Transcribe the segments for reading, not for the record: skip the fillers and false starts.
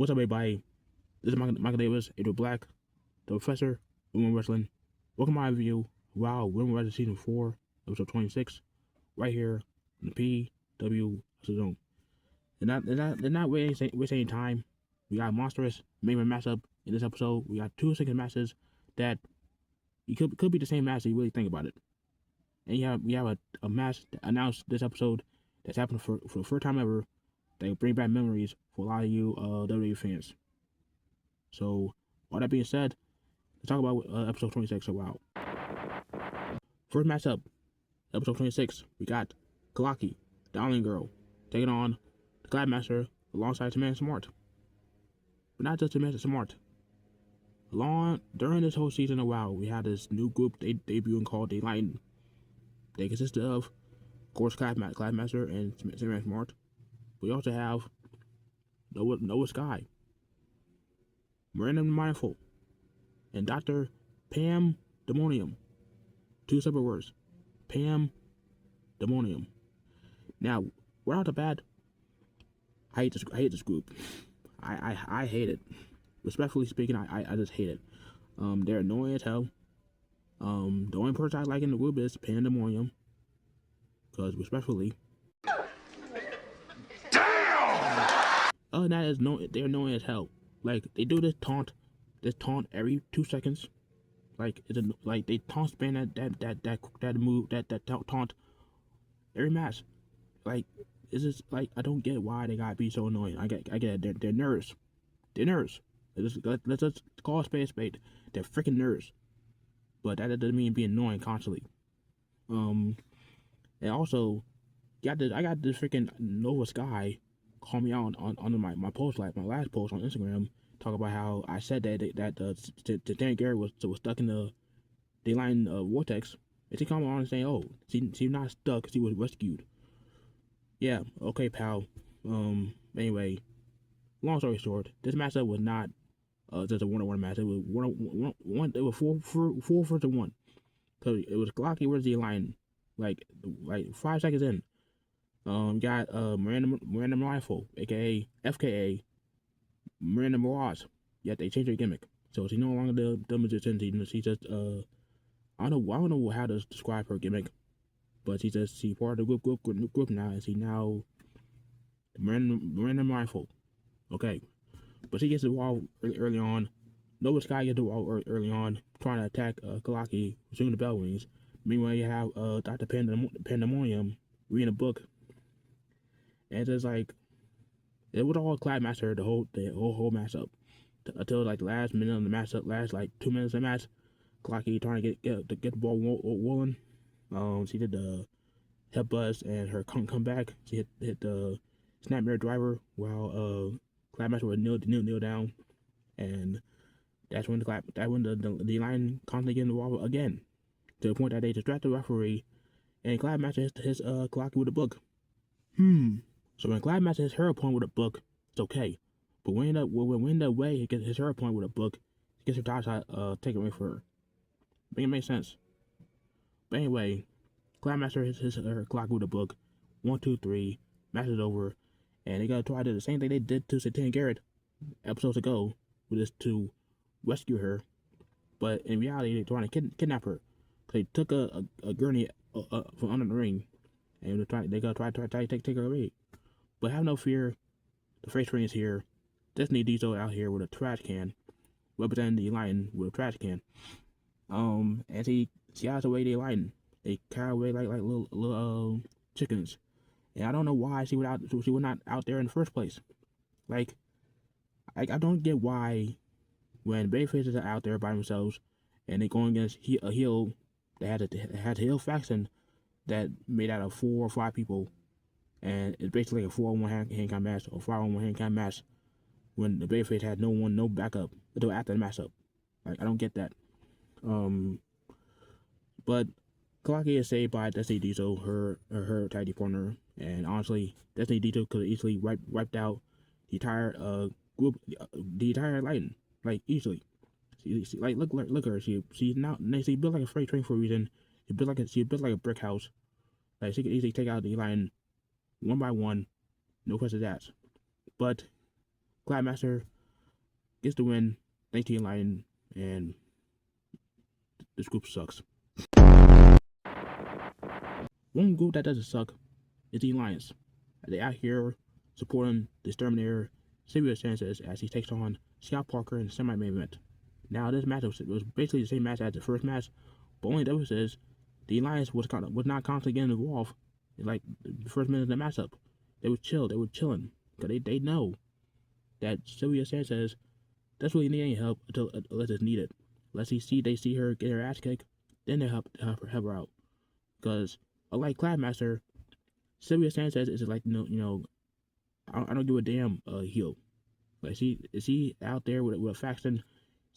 What's up, everybody? This is Michael Davis, Adriel Black, the Professor, Women Wrestling. Welcome to my review. Wow, Women Wrestling Season 4, Episode 26, right here in the PW Zone. They're not wasting any time. We got a monstrous main matchup in this episode. We got 2 second matches that you could be the same match if you really think about it. And we have a match that announced this episode that's happened for the first time ever. They bring back memories for a lot of you WWE fans. So, all that being said, let's talk about episode 26. So, wow. First matchup, episode 26, we got Kalaki, the Island Girl, taking on the Classmaster alongside Samantha Smart. But not just Samantha Smart. During this whole season of WoW, we had this new group debuting called the Lightning. They consisted of course, Classmaster and Samantha Smart. We also have Noah Sky, Miranda Mindful, and Dr. Pam Demonium. 2 separate words. Pam Demonium. Now, right off the bat, I hate this group. I hate it. Respectfully speaking, I just hate it. They're annoying as hell. The only person I like in the group is Pam Demonium. Because respectfully, other than that, they're annoying as hell. Like, they do this taunt every 2 seconds. Like, they taunt spam that move, that taunt every match. Like, it's just like, I don't get why they gotta be so annoying. I get it. They're nerds. They're nerds. Let's just call a spade. They're freaking nerds. But that doesn't mean being annoying constantly. And also, I got this freaking Nova Sky call me out on my post, like my last post on Instagram, talk about how I said that Dan Garrett was stuck in the line vortex, and she come on and saying, "Oh, she's not stuck, she was rescued." Yeah, okay, pal. Anyway, long story short, this matchup was not just a 1-on-1 match. It was one. It was 4 versus 1. Cause it was Kalaki versus the line, like 5 seconds in. Got Miranda Rifle, aka FKA Miranda Mirage. Yet they changed her gimmick, so she's no longer the magician. She just I don't know how to describe her gimmick, but she's part of the group now, and she now Miranda Rifle. Okay, but she gets the wall early on. Nova Sky gets the wall early on, trying to attack Kalaki. Soon the bell rings. Meanwhile, you have Dr. Pandemonium reading a book. And it's just like, it was all Classmaster the whole matchup until like the last minute of the matchup, last like 2 minutes of the match. Kalaki trying to get the ball rolling. She did the headbutt and her come back. She hit the snapmare driver while Classmaster was kneel down, and that's when the line constantly getting involved again, to the point that they distract the referee, and Classmaster hits Kalaki with a book. So when Classmaster hits her opponent with a book, it's okay. But when that way he hits her opponent with a book, he gets her top shot taken away for her. Make it make sense. But anyway, Classmaster hits her Kalaki with a book. 1, 2, 3, match is over, and they gotta try to do the same thing they did to Satan Garrett episodes ago, which is to rescue her. But in reality, they're trying to kidnap her. They took a gurney from under the ring, and they gotta try to take her away. But have no fear, the face train is here. Destiny Diesel out here with a trash can, representing the lion with a trash can. And she has away the lion. They carry away like little chickens. And I don't know why she was not out there in the first place. Like, I don't get why when babyfaces are out there by themselves and they're going against a heel that had a heel faction that made out of 4 or 5 people. And it's basically a 4-on-1 hand-count match or 5-on-1 hand-count match when the babyface had no backup until after the matchup. Like, I don't get that. But Kalaki is saved by Destiny Diesel, her tag team partner, and honestly, Destiny Diesel could have easily wiped out the entire group, the entire Lightning, like easily. She like look at her. She's built like a freight train for a reason. She built like a brick house. Like, she could easily take out the Lightning one by one, no questions asked. But Classmaster gets the win. Thanks to Lion, and this group sucks. One group that doesn't suck is the Alliance. They out here supporting the Exterminator, Sylvia Sanchez, as he takes on Scott Parker in the semi-main event. Now, this match was basically the same match as the first match, but only difference is the Alliance was not constantly getting involved. Like the first minute of the matchup, they were chilling, because they know that Sylvia Sanchez doesn't really need any help unless it's needed. Unless they see her get her ass kicked, then they help her out. Because unlike Classmaster, Sylvia Sanchez is like I don't give a damn heel. Like she out there with a faction.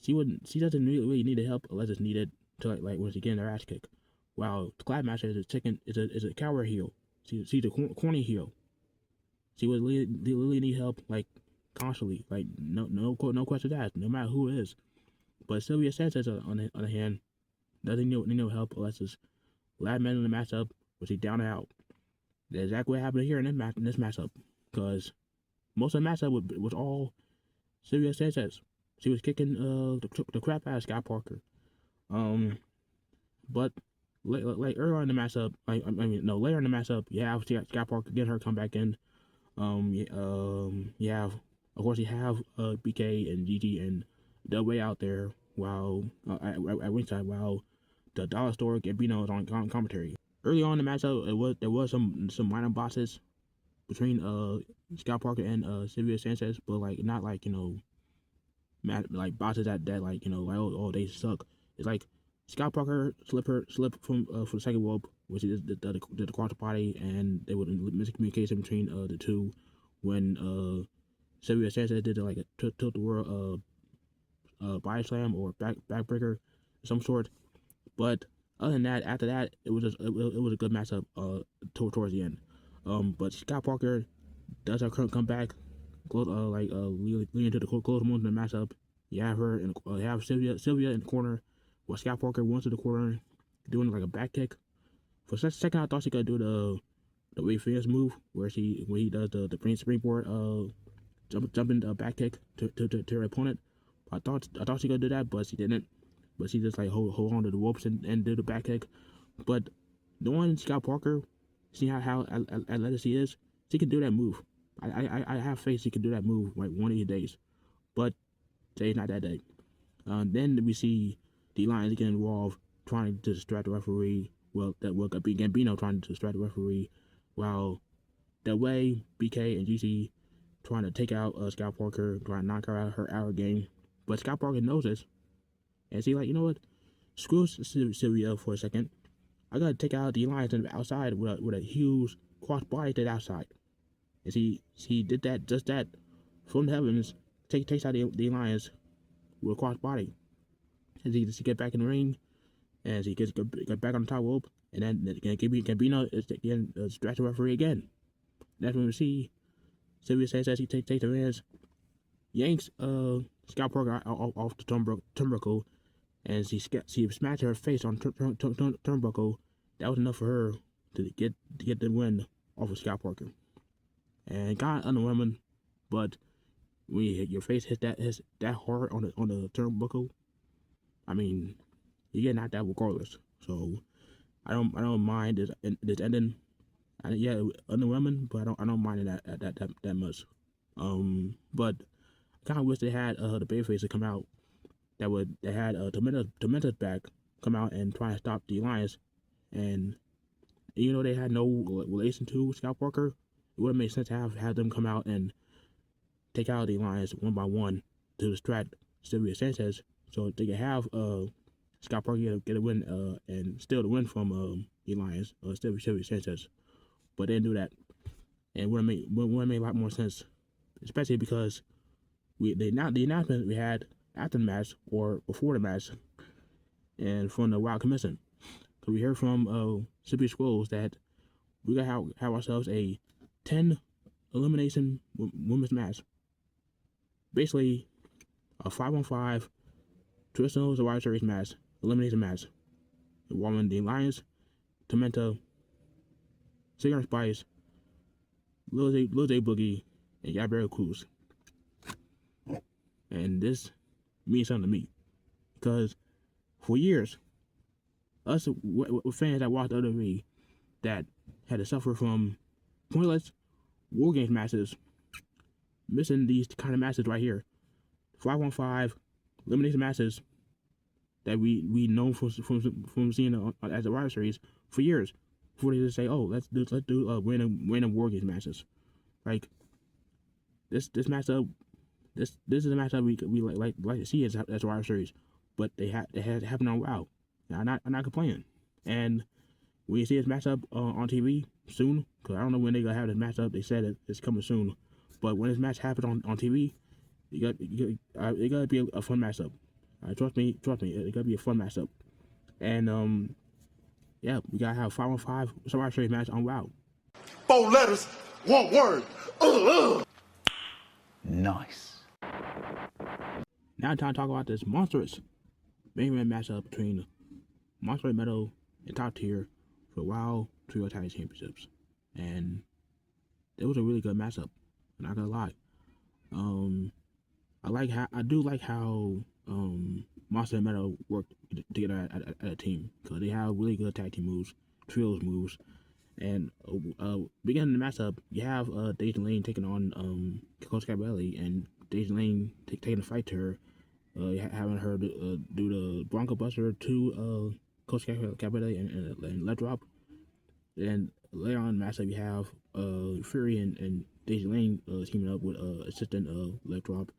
She doesn't really need the help unless it's needed to like when she's getting her ass kicked. While Classmaster is a coward heel. She's a corny heel. She would really need help like constantly, like no question asked, no matter who it is. But Sylvia Sanchez on the hand doesn't need no help unless it's last minute in the matchup where she's down and out. That's exactly what happened here in this matchup. Because most of the matchup was all Sylvia Sanchez. She was kicking the crap out of Scott Parker. But like earlier in the matchup, later in the matchup, you have Scott Parker getting her come back in. You have, of course, you have BK and Gigi and Del Way out there while at ringside while the Dollar Store Gambino is on commentary. Early on in the matchup, there was some minor bosses between Scott Parker and Sylvia Sanchez, but like not like like bosses that like like oh they suck. It's like Scott Parker slip from the second rope, which is the quarter party, and there was miscommunication between the two when Sylvia Sanchez did like a tilt the world body slam or backbreaker of some sort. But other than that, after that, it was a good matchup towards the end. But Scott Parker does her come back, leading into the close moments in the matchup. You have her and you have Sylvia in the corner, while Scott Parker went to the corner, doing like a back kick. For a second, I thought she could do the Ray Phoenix move where he does the springboard jumping back kick to her opponent. I thought she could do that, but she didn't. But she just like hold on to the ropes and do the back kick. But knowing Scott Parker, see how athletic she is, she can do that move. I have faith she can do that move like one of these days. But today's not that day. Then we see the Lions get involved, trying to distract the referee. Well, Gambino trying to distract the referee, while that way BK and GC trying to take out Scott Parker, trying to knock her out her hour game. But Scott Parker knows this, and she like, you know what? Screw Sylvia for a second. I gotta take out the Lions outside with a huge cross body to the outside. And she did that just that from the heavens. Takes out the Lions with a cross body. And she get back in the ring, and she get back on the top rope, and then Gambino is again distract the referee again. That's when we see Sylvia says he takes the hands, yanks Scott Parker off the turnbuckle, and she smashed her face on turnbuckle. That was enough for her to get the win off of Scott Parker. And kind of underwhelming, but when your face hits that hard on the turnbuckle, I mean, you get knocked out regardless. So I don't mind this ending. Yeah, underwhelming, but I don't mind it that much. But I kind of wish they had the babyface to come out. They had Tormenta's back come out and try to stop the Alliance, and they had no relation to Scott Parker. It would have made sense to have them come out and take out the Alliance one by one to distract Sylvia Sanchez, so they could have Scott Parker get a win and steal the win from the Alliance, Sylvia Sanchez. But they didn't do that, and would have made a lot more sense, especially because the announcement we had after the match or before the match, and from the Wild Commission. So we heard from Super Squirrels that we gotta have ourselves a 10 elimination women's match. Basically, a 5-on-5 traditional Survivor Series match, elimination match, involving the Alliance, Tormenta, Singer Spice, Lil J Boogie, and Gabrielle Cruz. And this means something to me because for years, us fans that watched WWE that had to suffer from pointless War Games matches, missing these kind of matches right here, 5-on-5 elimination matches that we know from seeing as a Rival Series for years. Before they just say, "Oh, let's do random War Games matches." Like this matchup, this is a matchup we like to see as a Rival Series, but they had happened on WoW. I'm not complaining. And when you see this matchup on TV soon, because I don't know when they're gonna have this matchup. They said it's coming soon, but when this match happens on TV, it gotta be a fun matchup. Trust me, it gotta be a fun matchup. And yeah, we gotta have 5-on-5 Survivor Series match on WoW. 4 letters, 1 word. Nice. Now time to talk about this monstrous main event matchup between Monster Metal and Top Tier for WoW Trio Tag Championships, and it was a really good matchup. I'm not gonna lie. I do like how Monster and Metal work together at a team because they have really good tag team moves, trios moves, and beginning the matchup, you have Deja Lane taking on Coach Cabelli, and Deja Lane taking a fight to her, having her do the Bronco Buster to Coach Cabelli and let drop. And later on in the matchup, you have Fury and Deja Lane teaming up with assistant let drop.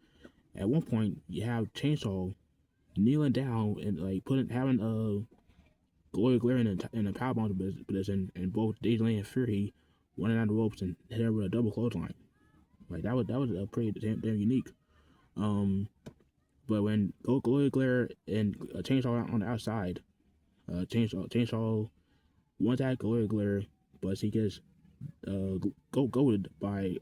At one point, you have Chainsaw kneeling down and like having Gloria Glare in a powerbomb position, and both Deja Lane and Fury running down the ropes and hit her with a double clothesline. Like that was a pretty damn unique. But when Gloria Glare and Chainsaw on the outside, Chainsaw wants at Gloria Glare, but she gets goaded by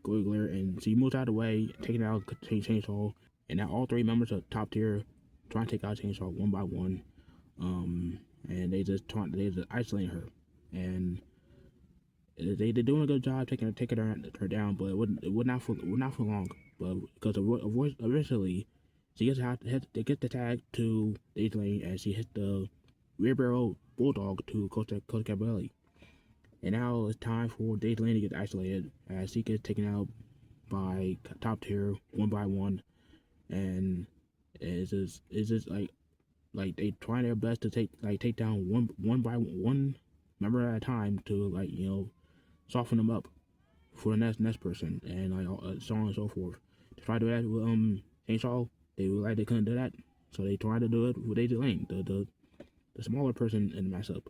Gloria Glare, and she moves out of the way, taking out Chainsaw, and now all 3 members of Top Tier trying to take out Chainsaw one by one, and they just isolating her, and they're doing a good job taking her down, but it would not for long, but because eventually she gets the tag to Deja Lane, and she hits the rear barrel bulldog to Coach Cabelli. And now it's time for Deja Lane to get isolated as she gets taken out by Top Tier one by one, and it's just like they trying their best to take down one by one member at a time to soften them up for the next person, and so on and so forth. To try to do that with Chainsaw, they couldn't do that, so they tried to do it with Deja Lane, the smaller person in the matchup.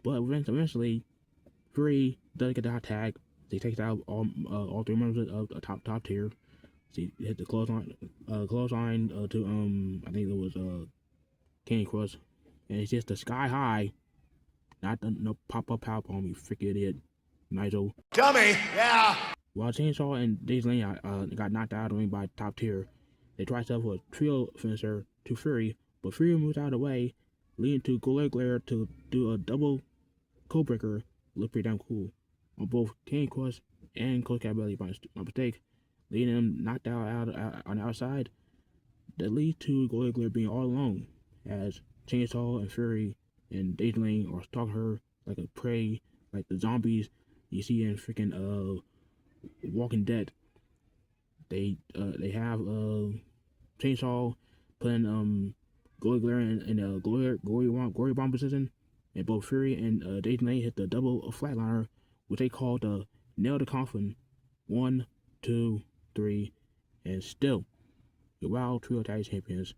But eventually, Fury does get the hot tag. They take out all 3 members of the top tier. She hit the clothesline to I think it was Candy Crush, and it's just the sky high, not the no pop on me, freaking idiot, Nigel. Dummy, yeah. While Chainsaw and Deja Lane got knocked out of the ring by Top Tier, they tried to have a trio finisher to Fury, but Fury moves out of the way, leading to Gloria Glare to do a double codebreaker. Look pretty damn cool on both Candy Crush and Coach Cabelli by mistake, leading them knocked out on the outside. That leads to Gloria Glare being all alone as Chainsaw and Fury and Deja Lane are stalking her like a prey, like the zombies you see in freaking Walking Dead. They have Chainsaw putting Gloria Glare in a Glory Bomb position, and both Fury and Deja Lane hit the double flatliner, which they call the nail the coffin. 1, 2, 3, and still the WoW Trio Tag Champions,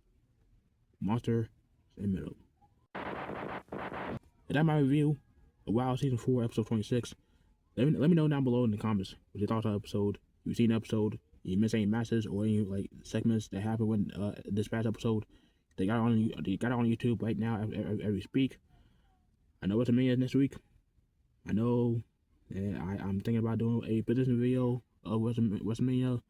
Monster and Metal. And that's my review of WoW Season 4, Episode 26. Let me know down below in the comments what your thoughts on the episode. If you've seen the episode, you missed any matches or any segments that happened when this past episode. They got it on YouTube right now as we speak. I know WrestleMania is next week. I know, and I'm thinking about doing a prediction video of WrestleMania.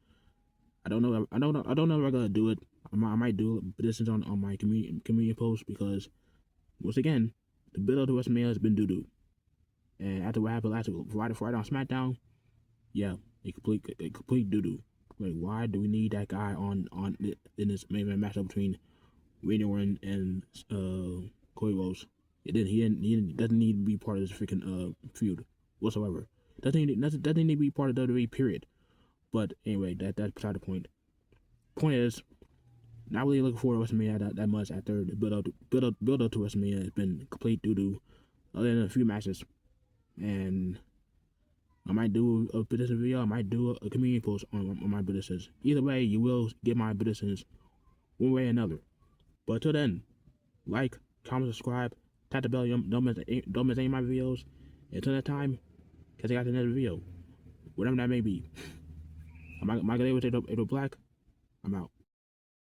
I don't know if I'm gonna do it. I might do predictions on my community post, because once again, the build to WrestleMania has been doo-doo. And after what happened last week, Friday on SmackDown, yeah, a complete doo-doo. Like, why do we need that guy in this main event matchup between Randy Orton and Cody Rhodes? He doesn't need to be part of this freaking feud whatsoever. Doesn't need to be part of WWE. Period. But anyway, that's beside the point. Point is, not really looking forward to WrestleMania that much after the build up to WrestleMania has been complete due to other than a few matches. And I might do a prediction video. I might do a community post on my predictions. Either way, you will get my predictions one way or another. But until then, like, comment, subscribe, tap the bell. Don't miss any of my videos. Until that time, catch you guys in another video, whatever that may be. My name was Black. I'm out.